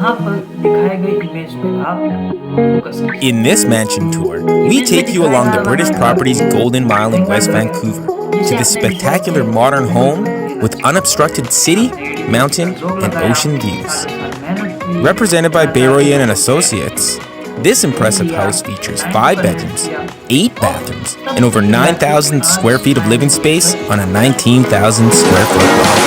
यहाँ पर दिखाए गए इमेज पे आप फोकस कीजिए। In this mansion tour, we take you along the British property's Golden Mile in West Vancouver to this spectacular modern home with unobstructed city, mountain, and ocean views. Represented by Bayroyan and Associates, this impressive house features 5 bedrooms, 8 bathrooms, and over 9,000 square feet of living space on a 19,000 square foot lot.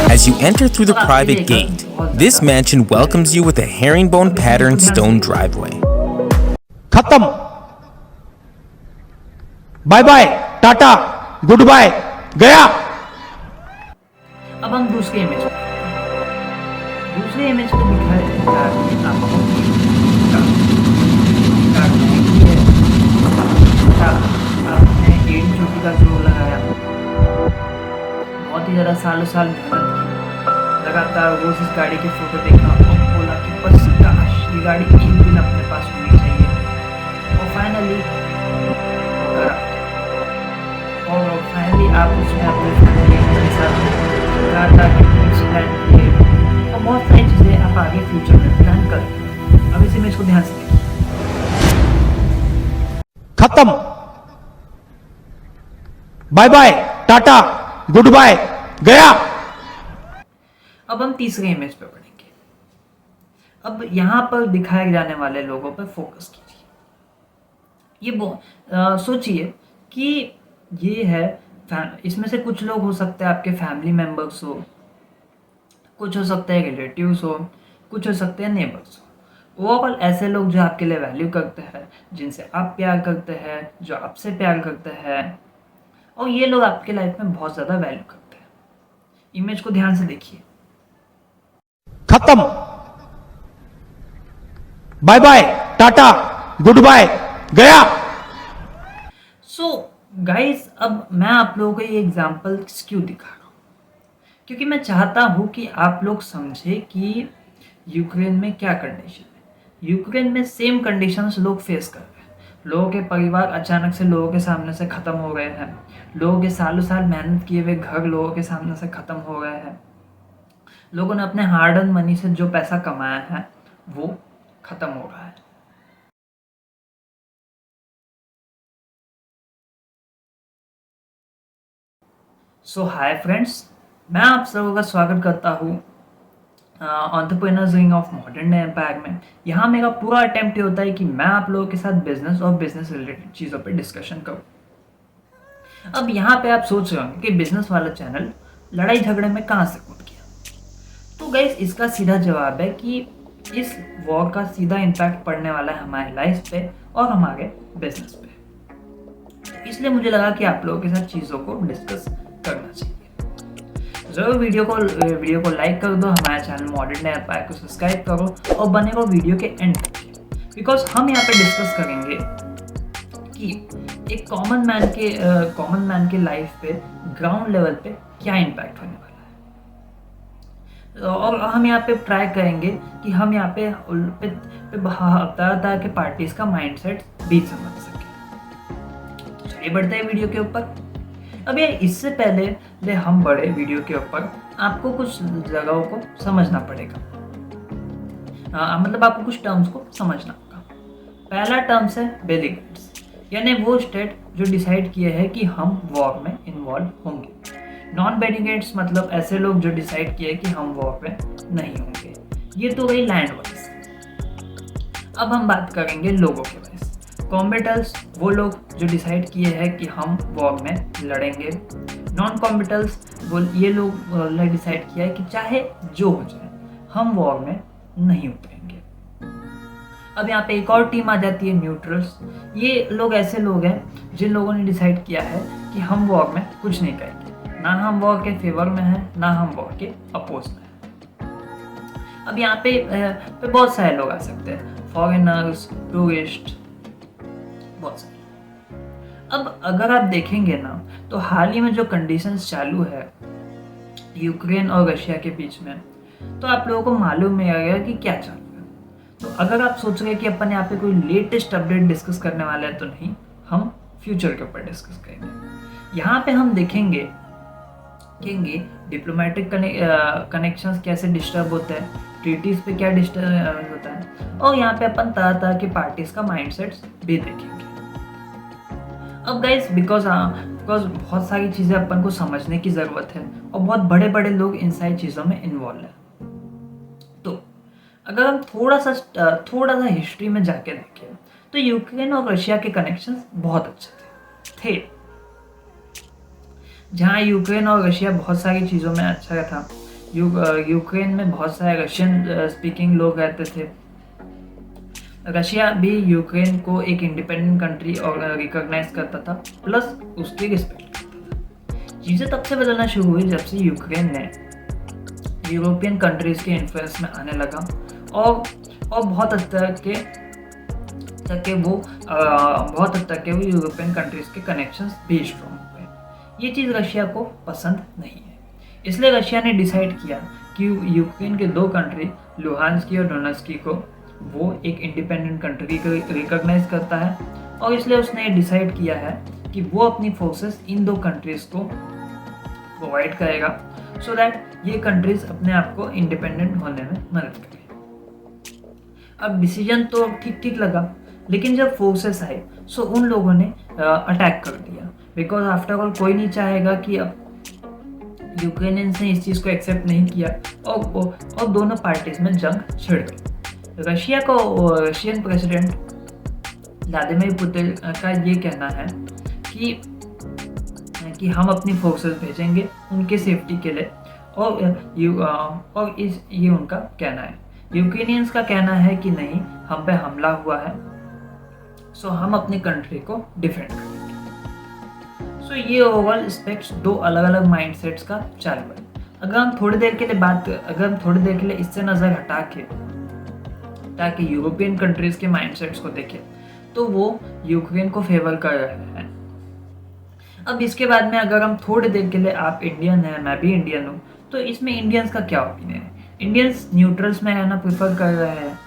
As you enter through the private gate, this mansion welcomes you with a herringbone patterned stone driveway. खत्म, bye bye, tata, goodbye, गया। अब हम दूसरे image पे दिखाए आपने AD चोटी का जोर लगाया, बहुत ही ज़्यादा सालों साल मेहनत की, लगातार रोज इस गाड़ी की फोटो देखा और बोला कि बस काश ये गाड़ी एक दिन अपने पास होनी चाहिए, और फाइनली आप उसमें अपने फैमिली के साथ प्लान किए और बहुत सारी चीज़ें आप आगे फ्यूचर में प्लान करें। अब इस इमेज को ध्यान से देखिए। खत्म, bye bye, tata, goodbye, गया। अब हम तीसरे इमेज पे पढ़ेंगे। अब यहाँ पर दिखाए जाने वाले लोगों पर फोकस कीजिए। ये सोचिए कि ये है, इसमें से कुछ लोग हो सकते हैं आपके फैमिली मेम्बर्स हो, कुछ हो सकते हैं रिलेटिव्स हो, कुछ हो सकते हैं नेबर्स हो। ओवरऑल ऐसे लोग जो आपके लिए वैल्यू करते हैं, जिनसे आप प्यार करते हैं, जो आपसे प्यार करते हैं, और ये लोग आपके लाइफ में बहुत ज़्यादा वैल्यू करते हैं। इमेज को ध्यान से देखिए। खत्म, bye bye, tata, goodbye, गया। सो गाइस, अब मैं आप लोगों को ये एग्जांपल्स क्यों दिखा रहा हूँ, क्योंकि मैं चाहता हूँ कि आप लोग समझे कि यूक्रेन में क्या कंडीशन है। यूक्रेन में सेम कंडीशंस लोग फेस कर रहे हैं। लोगों के परिवार अचानक से लोगों के सामने से ख़त्म हो गए हैं। लोगों के सालों साल मेहनत किए हुए घर लोगों के सामने से ख़त्म हो गए हैं। लोगों ने अपने हार्ड अर्न मनी से जो पैसा कमाया है वो ख़त्म हो रहा है। सो हाय फ्रेंड्स, मैं आप सबों का स्वागत करता हूँ entrepreneurs wing of modern day empire में। यहाँ मेरा पूरा अटेम्प्ट होता है कि मैं आप लोगों के साथ बिजनेस और बिजनेस रिलेटेड चीज़ों पे डिस्कशन करूँ। अब यहाँ पे आप सोच रहे होंगे कि बिजनेस वाला चैनल लड़ाई झगड़े में कहाँ से कूद गया। तो गाइस, इसका सीधा जवाब है कि इस वॉर का सीधा इम्पैक्ट पड़ने वाला है हमारे लाइफ पे और हमारे बिजनेस पे। इसलिए मुझे लगा कि आप लोगों के साथ चीज़ों को डिस्कस करना चाहिए। जरूर वीडियो को लाइक कर दो, हमारे चैनल मॉडर्न डे एम्पायर को सब्सक्राइब करो और बने रहो वीडियो के एंड तक, बिकॉज हम यहाँ पे डिस्कस करेंगे कि एक कॉमन मैन के लाइफ पे ग्राउंड लेवल पे क्या इम्पैक्ट होने वाला है। और हम यहाँ पे ट्राई करेंगे कि हम यहाँ पे तरह तरह के पार्टीज का माइंडसेट भी समझ सके। चलिए बढ़ते हैं वीडियो के ऊपर। अब ये इससे पहले हम बड़े वीडियो के ऊपर आपको कुछ जगहों को समझना पड़ेगा। मतलब आपको कुछ टर्म्स को समझना होगा। पहला टर्म्स है डेलीगेट्स, यानी वो स्टेट जो डिसाइड किए हैं कि हम वॉर में इन्वॉल्व होंगे। नॉन डेलीगेट्स मतलब ऐसे लोग जो डिसाइड किए कि हम वॉर में नहीं होंगे। ये तो गई लैंड वाइज। अब हम बात करेंगे लोगों के वाइज। कॉम्बेटल्स वो लोग जो डिसाइड किए हैं कि हम वॉर में लड़ेंगे। नॉन कॉम्बेटल्स वो ये लोग ने डिसाइड किया है कि चाहे जो हो जाए हम वॉर में नहीं उतरेंगे। अब यहाँ पे एक और टीम आ जाती है न्यूट्रल्स। ये लोग ऐसे लोग हैं जिन लोगों ने डिसाइड किया है कि हम वॉर में कुछ नहीं करेंगे, ना हम वॉर के फेवर में हैं ना हम वॉर के अपोज में हैं। अब यहाँ पे बहुत सारे लोग आ सकते हैं, फॉरेनर्स, टूरिस्ट, बहुत सारे। अब अगर आप देखेंगे ना तो हाल ही में जो कंडीशंस चालू है यूक्रेन और रशिया के बीच में, तो आप लोगों को मालूम है आएगा कि क्या चालू है। तो अगर आप सोच रहे हैं कि अपन यहाँ पे कोई लेटेस्ट अपडेट डिस्कस करने वाले हैं तो नहीं, हम फ्यूचर के ऊपर डिस्कस करेंगे। यहाँ पे हम देखेंगे डिप्लोमेटिक कनेक्शंस कैसे डिस्टर्ब होते हैं, ट्रीटीज पे क्या डिस्टर्ब होता है, और यहाँ पे अपन तरह तरह की पार्टीज का माइंडसेट्स भी देखेंगे। अब गाइस बिकॉज बहुत सारी चीज़ें अपन को समझने की ज़रूरत है और बहुत बड़े बड़े लोग इन सारी चीज़ों में इन्वॉल्व हैं। तो अगर हम थोड़ा सा हिस्ट्री में जाके देखें तो यूक्रेन और रशिया के कनेक्शंस बहुत अच्छे थे। जहाँ यूक्रेन और रशिया बहुत सारी चीज़ों में अच्छा था। यूक्रेन में बहुत सारे रशियन स्पीकिंग लोग रहते थे। रशिया भी यूक्रेन को एक इंडिपेंडेंट कंट्री और रिकॉग्नाइज करता था, प्लस उसकी रिस्पेक्ट करता था। चीज़ें तब से बदलना शुरू हुई जब से यूक्रेन ने यूरोपियन कंट्रीज़ के इन्फ्लुएंस में आने लगा और बहुत हद तक के वो यूरोपियन कंट्रीज़ के कनेक्शंस भी स्ट्रॉन्ग हुए। ये चीज़ रशिया को पसंद नहीं है, इसलिए रशिया ने डिसाइड किया कि यूक्रेन के 2 कंट्री लुहांस्की और डोनेट्स्की को वो एक इंडिपेंडेंट कंट्री को रिकॉग्नाइज करता है, और इसलिए उसने डिसाइड किया है कि वो अपनी फोर्सेस इन 2 कंट्रीज़ को प्रोवाइड करेगा सो दैट ये कंट्रीज अपने आप को इंडिपेंडेंट होने में मदद करें। अब डिसीजन तो ठीक लगा, लेकिन जब फोर्सेस आए सो उन लोगों ने अटैक कर दिया, बिकॉज आफ्टर ऑल कोई नहीं चाहेगा कि अब यूक्रेनियंस ने इस चीज़ को एक्सेप्ट नहीं किया और दोनों पार्टीज में जंग छिड़ गई। रशियन प्रेसिडेंट व्लादिमीर पुतिन का ये कहना है कि हम अपनी फोर्सेस भेजेंगे उनके सेफ्टी के लिए, ये उनका कहना है। यूक्रेनियंस का कहना है कि नहीं, हम पे हमला हुआ है सो हम अपनी कंट्री को डिफेंड करेंगे। सो ये ओवरऑल एस्पेक्ट्स 2 अलग अलग माइंडसेट्स का चालू है। अगर हम थोड़ी देर के लिए इससे नज़र हटा के ताकि यूरोपियन कंट्रीज़ के माइंडसेट्स को देखें तो वो यूक्रेन को फेवर कर रहे हैं। अब इसके बाद में अगर हम थोड़ी देर के लिए, आप इंडियन हैं, मैं भी इंडियन हूँ, तो इसमें इंडियंस का क्या ओपिनियन है? इंडियंस न्यूट्रल्स में रहना प्रेफर कर रहे हैं,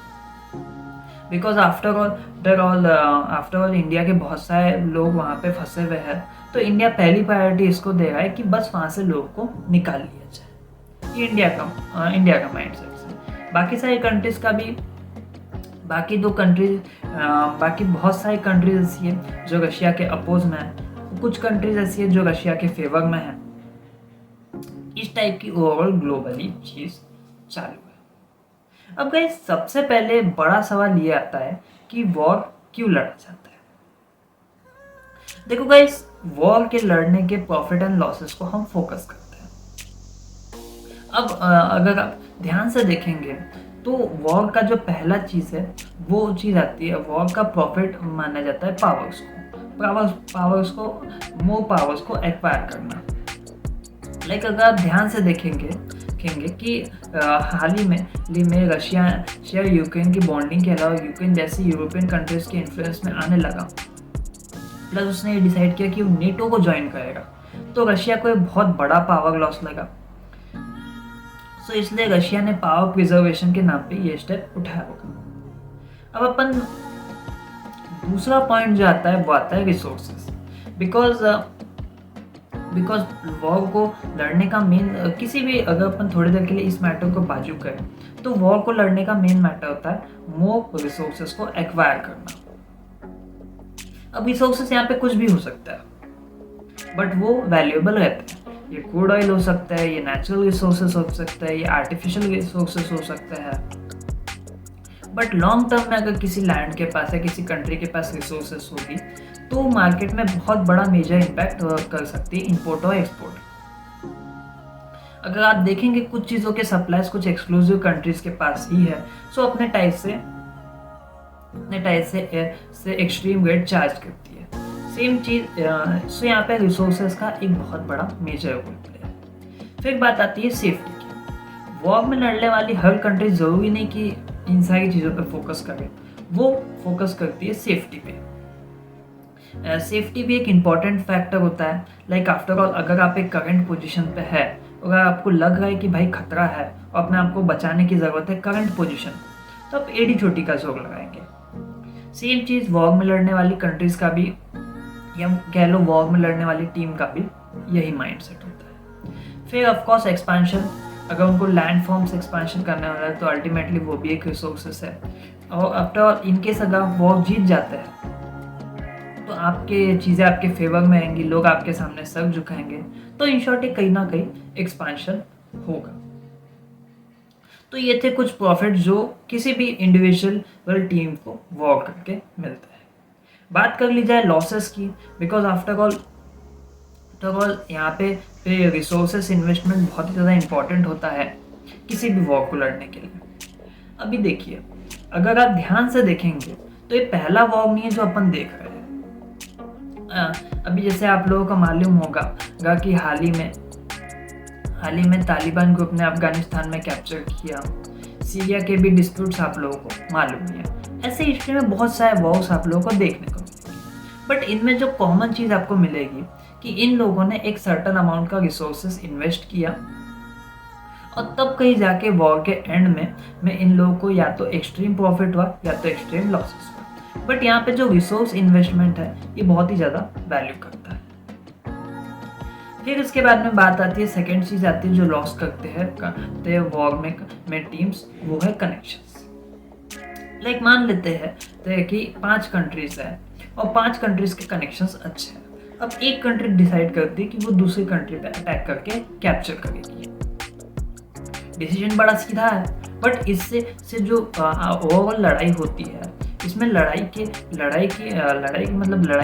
बिकॉज आफ्टर ऑल इंडिया के बहुत सारे लोग वहाँ पे फंसे हुए हैं, तो इंडिया पहली प्रायोरिटी इसको दे रहा है कि बस वहाँ से लोगों को निकाल लिया जाए। ये इंडिया का माइंडसेट है। बाकी सारी कंट्रीज़ का भी, बाकी बहुत सारी कंट्रीज ऐसी है जो रशिया के अपोज में है, कुछ कंट्रीज ऐसी है जो रशिया के फेवर में है। इस टाइप की ओवरऑल ग्लोबली चीज़ चालू है। अब गाइस सबसे पहले बड़ा सवाल ये आता है कि वॉर क्यों लड़ा जाता है। देखो गाइस, वॉर के लड़ने के प्रॉफिट एंड लॉसेस को हम फोकस करते हैं। अब अगर आप ध्यान से देखेंगे तो वॉर का जो पहला चीज़ है वो चीज़ आती है, वॉर का प्रॉफिट माना जाता है मोर पावर्स को एक्वायर करना। लाइक अगर आप ध्यान से देखेंगे कि हाल ही में रशिया यूक्रेन की बॉन्डिंग के अलावा यूक्रेन जैसी यूरोपियन कंट्रीज के इन्फ्लुएंस में आने लगा, प्लस उसने ये डिसाइड किया कि वो नेटो को ज्वाइन करेगा, तो रशिया को एक बहुत बड़ा पावर लॉस लगा। तो इसलिए रशिया ने पावर प्रिजर्वेशन के नाम पे ये स्टेप उठाया होगा। अब अपन दूसरा पॉइंट जो आता है वो आता है रिसोर्सेस, बिकॉज वॉर को लड़ने का मेन, किसी भी, अगर अपन थोड़ी देर के लिए इस मैटर को बाजू करें तो वॉर को लड़ने का मेन मैटर होता है मोर रिसोर्सेस को एक्वायर करना। अब रिसोर्सेस यहाँ पे कुछ भी हो सकता है, बट वो वैल्यूएबल रहते हैं। ये क्रूड ऑयल हो सकता है, ये नेचुरल रिसोर्सेस हो सकता है, ये आर्टिफिशियल रिसोर्सेस हो सकता है। बट लॉन्ग टर्म में अगर किसी लैंड के पास या किसी कंट्री के पास रिसोर्सेस होगी तो मार्केट में बहुत बड़ा मेजर इम्पैक्ट कर सकती है इंपोर्ट और एक्सपोर्ट। अगर आप देखेंगे कुछ चीज़ों के सप्लाईज कुछ एक्सक्लूसिव कंट्रीज के पास ही है, सो अपने टाइप से एक्सट्रीम रेट चार्ज करती है। सेम चीज़ सो यहाँ पे रिसोर्सेज का एक बहुत बड़ा मेजर रोल प्ले है। फिर बात आती है सेफ्टी की। वॉर में लड़ने वाली हर कंट्री ज़रूरी नहीं कि इन सारी चीज़ों पे फोकस करे, वो फोकस करती है सेफ्टी पे। सेफ्टी भी एक इम्पॉर्टेंट फैक्टर होता है। लाइक आफ्टर ऑल अगर आप एक करंट पोजीशन पे है, अगर आपको लग रहा है कि भाई खतरा है और अपने आप को बचाने की ज़रूरत है करंट पोजीशन, तो आप एडी चोटी का जोर लगाएंगे। सेम चीज़ वॉर में लड़ने वाली कंट्रीज़ का भी या कह लो वॉर में लड़ने वाली टीम का भी यही माइंडसेट होता है। फिर ऑफकोर्स एक्सपेंशन, अगर उनको लैंड फॉर्म्स एक्सपेंशन करने वाला है तो अल्टीमेटली वो भी एक रिसोर्सेस है। और आफ्टर ऑल इनकेस अगर आप वॉर जीत जाते हैं तो आपके चीज़ें आपके फेवर में आएंगी, लोग आपके सामने सर झुकाएंगे, तो इन शॉर्ट एक कहीं ना कहीं एक्सपेंशन होगा। तो ये थे कुछ प्रॉफिट जो किसी भी इंडिविजुअल टीम को वॉर करके मिलता है। बात कर ली जाए लॉसेस की, बिकॉज आफ्टर ऑल यहाँ पे रिसोर्सेस इन्वेस्टमेंट बहुत ही ज़्यादा इंपॉर्टेंट होता है किसी भी वॉर को लड़ने के लिए। अभी देखिए, अगर आप ध्यान से देखेंगे तो ये पहला वॉर नहीं है जो अपन देख रहे हैं। अभी जैसे आप लोगों को मालूम होगा कि हाल ही में तालिबान ग्रुप ने अफगानिस्तान में कैप्चर किया, सीरिया के भी डिस्प्यूट्स आप लोगों को मालूम ही है। ऐसे हिस्ट्री में बहुत सारे वॉर्स आप लोगों को देखने को मिलेंगे, बट इनमें जो कॉमन चीज़ आपको मिलेगी कि इन लोगों ने एक सर्टन अमाउंट का रिसोर्सेस इन्वेस्ट किया और तब कहीं जाके वॉर के एंड में इन लोगों को या तो एक्सट्रीम प्रॉफिट हुआ या तो एक्सट्रीम लॉसेस हुआ। बट यहाँ पे जो रिसोर्स इन्वेस्टमेंट है ये बहुत ही ज़्यादा वैल्यू करता है। फिर इसके बाद में बात आती है, सेकेंड चीज़ आती है जो लॉस करते हैं वॉर में टीम्स, वो है कनेक्शंस। लाइक मान लेते हैं कि 5 कंट्रीज है और 5 कंट्रीज के कनेक्शंस अच्छे हैं। अब एक कंट्री डिसाइड करती है कि वो दूसरी कंट्री पे अटैक करके कैप्चर करेगी। डिसीजन बड़ा सीधा है, बट इससे जो ओवरऑल लड़ाई होती है, इसमें लड़ाई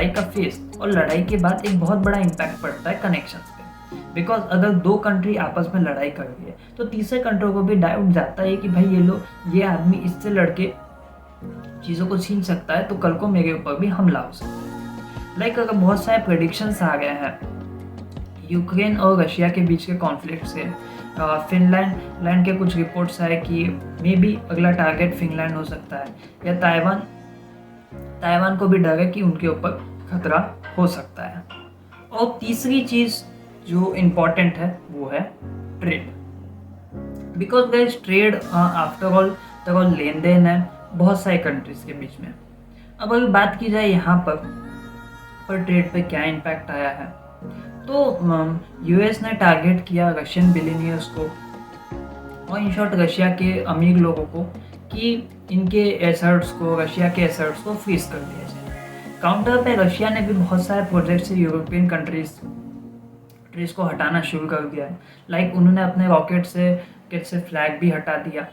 का फेस और लड़ाई के बाद एक बहुत बड़ा इम्पैक्ट पड़ता है कनेक्शंस पे। बिकॉज अगर 2 कंट्री आपस में लड़ाई कर रही है तो तीसरे कंट्री को भी डाउट जाता है कि भाई ये आदमी इससे लड़के चीज़ों को छीन सकता है, तो कल को मेरे ऊपर भी हमला हो सकता है। लाइक अगर बहुत सारे प्रेडिक्शंस आ गए हैं यूक्रेन और रशिया के बीच के कॉन्फ्लिक्ट से, फिनलैंड के कुछ रिपोर्ट्स आए कि मे बी अगला टारगेट फिनलैंड हो सकता है, या ताइवान को भी डर है कि उनके ऊपर खतरा हो सकता है। और तीसरी चीज़ जो इम्पॉर्टेंट है वो है trade, because guys trade after all लेन देन है बहुत सारे कंट्रीज के बीच में। अब अगर बात की जाए यहाँ पर ट्रेड पे क्या इम्पैक्ट आया है, तो यूएस ने टारगेट किया रशियन बिलियनियर्स को और इन शॉर्ट रशिया के अमीर लोगों को कि इनके रशिया के एसेट्स को फ्रीज कर दिया जाए। काउंटर पे रशिया ने भी बहुत सारे प्रोजेक्ट से यूरोपियन कंट्रीज को हटाना शुरू कर दिया है। लाइक उन्होंने अपने रॉकेट से फ्लैग भी हटा दिया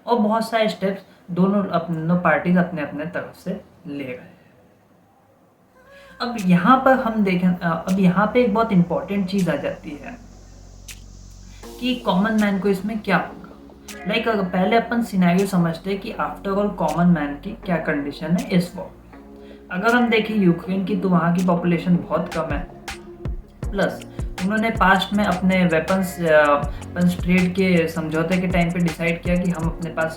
और बहुत सारे स्टेप्स दोनों पार्टीज अपने अपने तरफ से ले गए। अब यहाँ पर हम देखें, अब यहाँ पे एक बहुत इंपॉर्टेंट चीज़ आ जाती है कि कॉमन मैन को इसमें क्या होगा। लाइक अगर पहले अपन सिनेरियो समझते हैं कि आफ्टर ऑल कॉमन मैन की क्या कंडीशन है इस वॉर। अगर हम देखें यूक्रेन की, तो वहाँ की पॉपुलेशन बहुत कम है, प्लस उन्होंने पास्ट में अपने वेपन्स ट्रेड के समझौते के टाइम पे डिसाइड किया कि हम अपने पास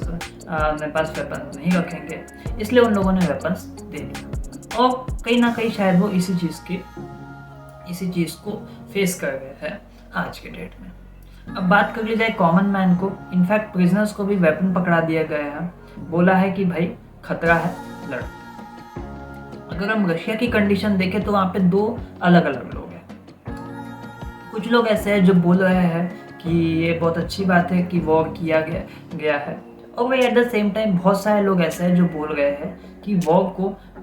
वेपन्स नहीं रखेंगे, इसलिए उन लोगों ने वेपन्स दे दिया और कहीं ना कहीं शायद वो इसी चीज़ को फेस कर रहे हैं आज के डेट में। अब बात कर ली जाए कॉमन मैन को, इनफैक्ट प्रिजनर्स को भी वेपन पकड़ा दिया गया है, बोला है कि भाई खतरा है, लड़। अगर हम रशिया की कंडीशन देखें तो वहाँ पे 2 अलग अलग लोग हैं। कुछ लोग ऐसे हैं जो बोल रहे हैं कि ये बहुत अच्छी बात है कि वॉर किया गया है, और वही एट द सेम टाइम बहुत सारे लोग ऐसे हैं जो बोल रहे हैं कि वॉर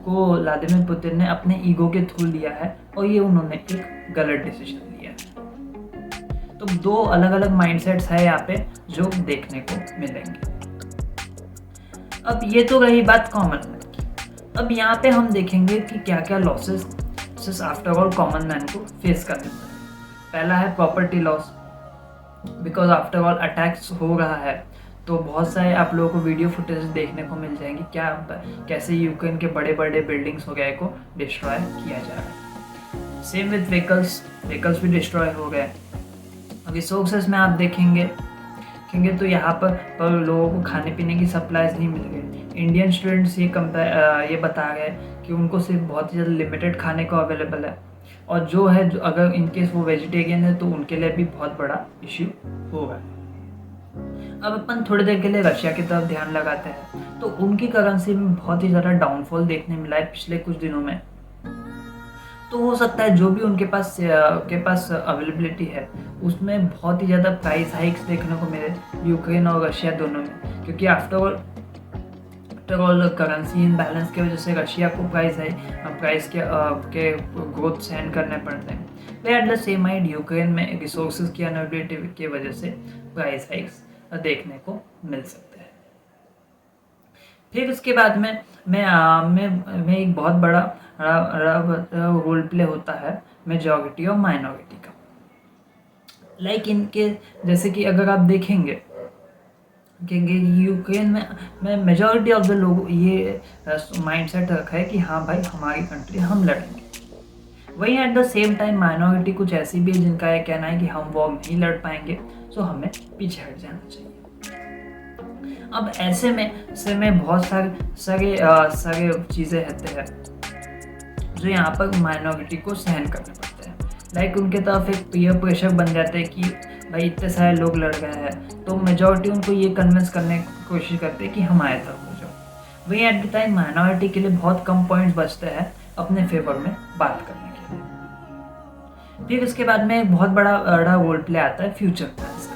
को व्लादिमीर पुतिन ने अपने ईगो के थ्रू लिया है और ये उन्होंने एक गलत डिसीजन लिया है। तो 2 अलग अलग माइंडसेट्स है यहाँ पे जो देखने को मिलेंगे। अब ये तो रही बात कॉमन मैन की। अब यहाँ पे हम देखेंगे कि क्या क्या losses after all common man को फेस करने पड़े। पहला है property loss, because after all attacks हो रहा है तो बहुत सारे आप लोगों को वीडियो फुटेज देखने को मिल जाएंगी कैसे यूक्रेन के बड़े बड़े बिल्डिंग्स वगैरह को डिस्ट्रॉय किया जा रहा है। सेम विद व्हीकल्स भी डिस्ट्रॉय हो गए। रिसोर्सेज में आप देखेंगे तो यहाँ पर लोगों को खाने पीने की सप्लाईज नहीं मिल रही। इंडियन स्टूडेंट्स ये बता रहे हैं कि उनको सिर्फ बहुत ही ज़्यादा लिमिटेड खाने को अवेलेबल है, और जो अगर इनकेस वो वेजिटेरियन है तो उनके लिए भी बहुत बड़ा इश्यू होगा। अब अपन थोड़ी देर के लिए रशिया की तरफ ध्यान लगाते हैं तो उनकी करेंसी में बहुत ही ज़्यादा डाउनफॉल देखने मिला है पिछले कुछ दिनों में। तो हो सकता है जो भी उनके पास अवेलेबिलिटी है उसमें बहुत ही ज़्यादा प्राइस हाइक्स देखने को मिले यूक्रेन और रशिया दोनों में, क्योंकि आफ्टर ऑल करेंसी इनबैलेंस की वजह से रशिया को प्राइस के ग्रोथ सहन करने पड़ते हैं। Way at the same mind Ukraine में रिसोर्सेज की अवेलेबिलिटी की वजह से प्राइस हाइक्स देखने को मिल सकते हैं। फिर उसके बाद में मैं एक बहुत बड़ा रोल प्ले होता है मेजॉरिटी और माइनॉरिटी का। लाइक इनके जैसे कि अगर आप देखेंगे यूक्रेन में मेजॉरिटी ऑफ द लोग ये माइंडसेट रखा है कि हाँ भाई हमारी कंट्री हम लड़ेंगे। वहीं at the same time minority कुछ ऐसी भी है जिनका ये कहना है कि हम वॉर नहीं लड़ पाएंगे, सो हमें पीछे हट जाना चाहिए। अब ऐसे में बहुत सारे चीज़ें रहते हैं जो यहाँ पर माइनॉरिटी को सहन करने पड़ते हैं। लाइक उनके तरफ एक पीयर प्रेशर बन जाते हैं कि भाई इतने सारे लोग लड़ रहे हैं, तो मेजॉरिटी उनको ये कन्विंस करने की कोशिश करते हैं कि हमारे तरफ हो जाओ। वहीं एट द टाइम माइनॉरिटी के लिए बहुत कम पॉइंट्स बचते हैं अपने फेवर में बात करने के लिए। फिर उसके बाद में एक बहुत बड़ा रोल प्ले आता है फ्यूचर प्लान्स का।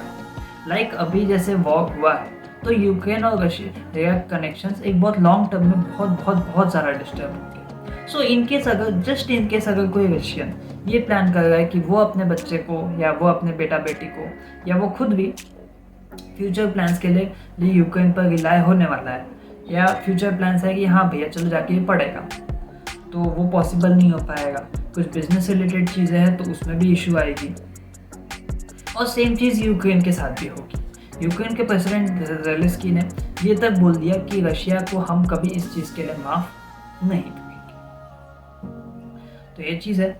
लाइक अभी जैसे वॉर हुआ है तो यूक्रेन और रशिया कनेक्शंस एक बहुत लॉन्ग टर्म में बहुत ज़्यादा डिस्टर्ब होंगे। सो इनकेस अगर कोई रशियन ये प्लान कर रहा है कि वो अपने बच्चे को या वो अपने बेटा बेटी को या वो खुद भी फ्यूचर प्लान्स के लिए यूक्रेन पर रिलाय होने वाला है, या फ्यूचर प्लान्स है कि हाँ भैया चलो जाके ये पढ़ेगा, तो वो पॉसिबल नहीं हो पाएगा। कुछ बिजनेस रिलेटेड चीज़ें हैं तो उसमें भी इशू आएगी। और सेम चीज़ यूक्रेन के साथ भी होगी। यूक्रेन के प्रेसिडेंट ज़ेलेंस्की ने ये तक बोल दिया कि रशिया को हम कभी इस चीज़ के लिए माफ़ नहीं करेंगे। तो ये चीज़ है।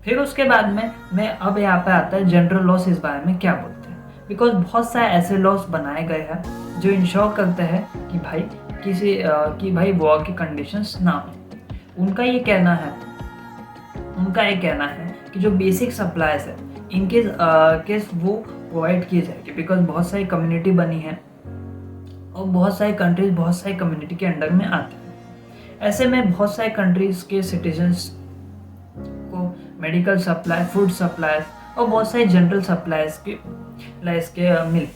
फिर उसके बाद में अब यहाँ पे आता है जनरल लॉस इस बारे में क्या बोलते हैं, बिकॉज बहुत सारे ऐसे लॉस बनाए गए हैं जो इंश्योर करते हैं कि भाई वॉर की कंडीशंस ना हो। उनका ये कहना है कि जो बेसिक सप्लाईज है इनके केस वो प्रोवाइड किए जाएंगे, बिकॉज बहुत सारी कम्युनिटी बनी है और बहुत सारी कंट्रीज बहुत सारी कम्युनिटी के अंडर में आते हैं। ऐसे में बहुत सारे कंट्रीज के सिटीजन्स को मेडिकल सप्लाई, फूड सप्लाईज और बहुत सारी जनरल सप्लाईज के मिलेगी।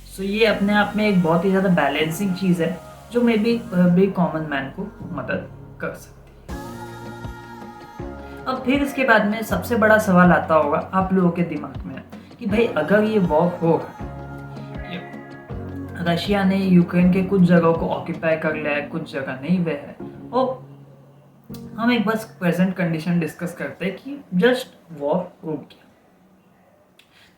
सो ये अपने आप में एक बहुत ही ज़्यादा बैलेंसिंग चीज़ है जो मे बी कॉमन मैन को मदद कर सकती है। अब फिर इसके बाद में सबसे बड़ा सवाल आता होगा आप लोगों के दिमाग में कि भाई अगर ये वॉर होगा, रशिया ने यूक्रेन के कुछ जगहों को ऑक्यूपाई कर लिया है, कुछ जगह नहीं हुए है, और हम एक बस प्रेजेंट कंडीशन डिस्कस करते हैं कि जस्ट वॉर हो गया,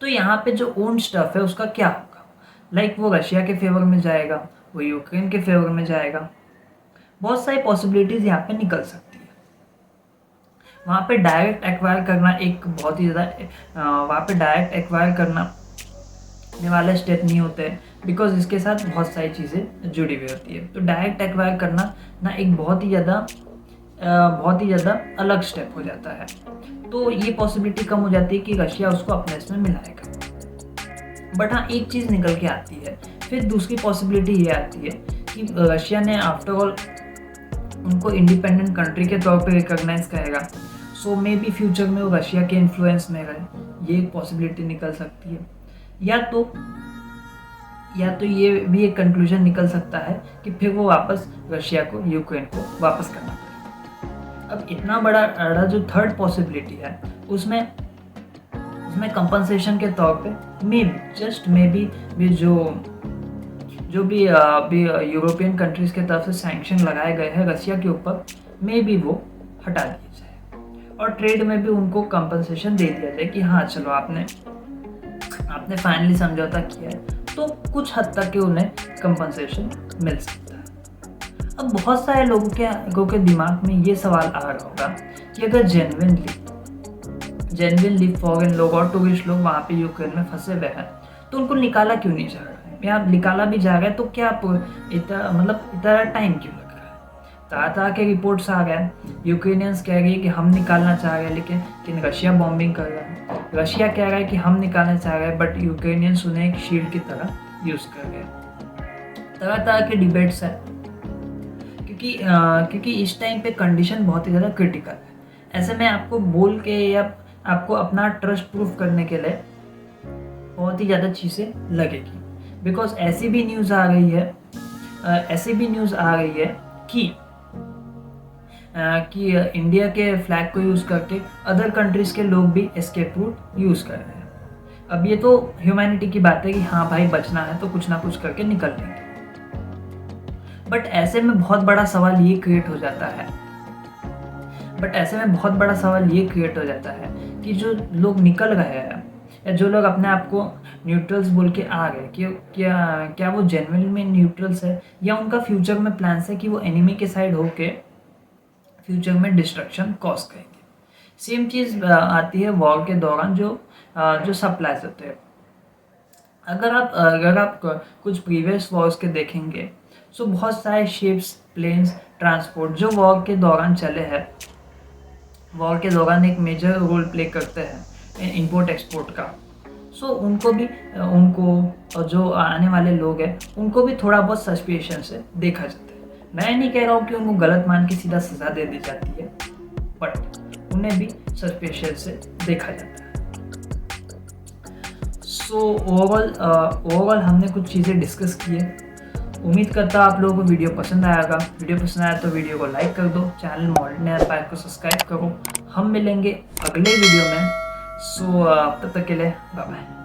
तो यहाँ पे जो ओन स्टफ है उसका क्या होगा। लाइक वो रशिया के फेवर में जाएगा, वो यूक्रेन के फेवर में जाएगा। बहुत सारी पॉसिबिलिटीज यहाँ पे निकल सकती है। वहाँ पे डायरेक्ट एक्वायर करना एक बहुत ही ज़्यादा वहाँ पे डायरेक्ट एक्वायर करना वाले स्टेप नहीं होते हैं, बिकॉज इसके साथ बहुत सारी चीज़ें जुड़ी हुई होती है। तो डायरेक्ट एक्वायर करना ना एक बहुत ही ज़्यादा अलग स्टेप हो जाता है। तो ये पॉसिबिलिटी कम हो जाती है कि रशिया उसको अपने इसमें मिलाएगा। बट हाँ एक चीज़ निकल के आती है। फिर दूसरी पॉसिबिलिटी ये आती है कि रशिया ने आफ्टर ऑल उनको इंडिपेंडेंट कंट्री के तौर पे रिकॉग्नाइज करेगा, सो मे बी फ्यूचर में वो रशिया के इन्फ्लुएंस में रहे। ये एक पॉसिबिलिटी निकल सकती है। या तो ये भी एक कंक्लूजन निकल सकता है कि फिर वो वापस रशिया को, यूक्रेन को वापस करना पड़ेगा। अब इतना बड़ा जो थर्ड पॉसिबिलिटी है उसमें कंपनसेशन के तौर पे मे बी जो भी यूरोपियन कंट्रीज़ के तरफ से सैंक्शन लगाए गए हैं रशिया के ऊपर, मे बी वो हटा दिए जाए और ट्रेड में भी उनको कंपनसेशन दे दिया जाए कि हाँ चलो आपने फाइनली समझौता किया है, तो कुछ हद तक के उन्हें कंपनसेशन मिल सकता है। अब बहुत सारे लोगों के दिमाग में ये सवाल आ रहा होगा कि अगर जेन्युइनली फॉरेन लोग और टूरिस्ट लोग वहाँ पे यूक्रेन में फंसे हुए हैं तो उनको निकाला क्यों नहीं जा रहा है, या निकाला भी जा रहा है तो क्या इतना टाइम क्यों लग रहा है। तरह के रिपोर्ट्स आ गए, यूक्रेनियंस कह रही है कि हम निकालना चाह रहे हैं लेकिन रशिया बॉम्बिंग कर रहा है। रशिया कह रहा है कि हम निकालना चाह रहे हैं बट यूक्रेनियंस उन्हें एक शील्ड की तरह यूज़ कर रहे हैं। तरह के डिबेट्स है क्योंकि इस टाइम पे कंडीशन बहुत ही ज़्यादा क्रिटिकल है। ऐसे में आपको बोल के या आपको अपना ट्रस्ट प्रूफ करने के लिए बहुत ही ज़्यादा चीज़ें लगेगी। बिकॉज ऐसी भी न्यूज़ आ रही है कि इंडिया के फ्लैग को यूज़ करके अदर कंट्रीज़ के लोग भी एस्केप रूट यूज़ कर रहे हैं। अब ये तो ह्यूमैनिटी की बात है कि हाँ भाई बचना है तो कुछ ना कुछ करके निकल लेंगे। बट ऐसे में बहुत बड़ा सवाल ये क्रिएट हो जाता है कि जो लोग निकल रहे हैं या जो लोग अपने आप को न्यूट्रल्स बोल के आ गए कि क्या वो जेन्युइन में न्यूट्रल्स है या उनका फ्यूचर में प्लान्स है कि वो एनिमी के साइड होके फ्यूचर में डिस्ट्रक्शन कॉज करेंगे। सेम चीज़ आती है वॉर के दौरान जो सप्लाईज होते हैं। अगर आप कुछ प्रीवियस वॉर्स के देखेंगे सो बहुत सारे शिप्स, प्लेन्स, ट्रांसपोर्ट जो वॉर के दौरान चले हैं, वॉर के दौरान एक मेजर रोल प्ले करते हैं इंपोर्ट एक्सपोर्ट का। सो उनको जो आने वाले लोग हैं उनको भी थोड़ा बहुत सस्पिशन से देखा जाता है। मैं नहीं कह रहा हूँ कि उनको गलत मान के सीधा सज़ा दे दी जाती है, बट उन्हें भी सस्पिशन से देखा जाता है। सो ओवरऑल हमने कुछ चीज़ें डिस्कस की है। उम्मीद करता हूँ आप लोगों को वीडियो पसंद आएगा। वीडियो पसंद आया तो वीडियो को लाइक कर दो, चैनल मॉडर्न एम्पायर को सब्सक्राइब करो। हम मिलेंगे अगले वीडियो में। सो तब तक के लिए बाय बाय।